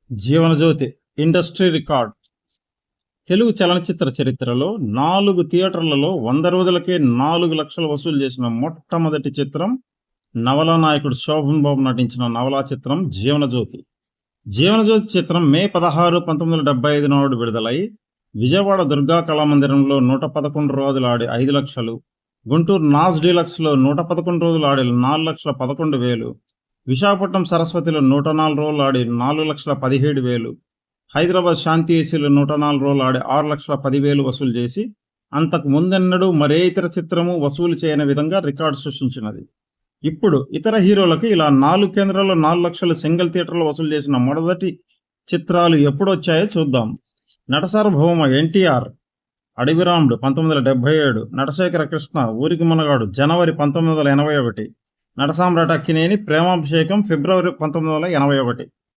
జీవనజ్యోతి industry record. Telugu చలనచిత్ర చరిత్రలో 4 థియేటర్లలో 100 రోజులకే 4 లక్షలు వసూలు చేసిన మొట్టమొదటి చిత్రం నవలా నాయకుడు శోభన్ బాబు నటించిన నవలా చిత్రం జీవనజ్యోతి. జీవనజ్యోతి చిత్రం మే 16, 1975 నాడు విడుదలై విజయవాడ దుర్గా కళామందిరంలో 111 రోజులు ఆడి 5 లక్షలు, గుంటూరు నాజ్ డీలక్స్లో 111 రోజులు ఆడి 4,11,000, విశాఖపట్నం సరస్వతిలో 104 రోజులు ఆడి 4,17,000, హైదరాబాద్ శాంతి ఏసీలో 104 రోజులు ఆడి 6,10,000 వసూలు చేసి అంతకు ముందెన్నడూ మరే ఇతర చిత్రము వసూలు చేయని విధంగా రికార్డు సృష్టించినది. ఇప్పుడు ఇతర హీరోలకు ఇలా 4 కేంద్రాల్లో 4 లక్షలు సింగిల్ థియేటర్లో వసూలు చేసిన మొదటి చిత్రాలు ఎప్పుడొచ్చాయో చూద్దాం. నటసార్వభౌమ ఎన్టీఆర్ అడవిరాముడు 1977, నటశేఖర కృష్ణ ఊరికి మనగాడు జనవరి 1981, నటసామ్రాట్ అక్కినేని ప్రేమాభిషేకం ఫిబ్రవరి 1981.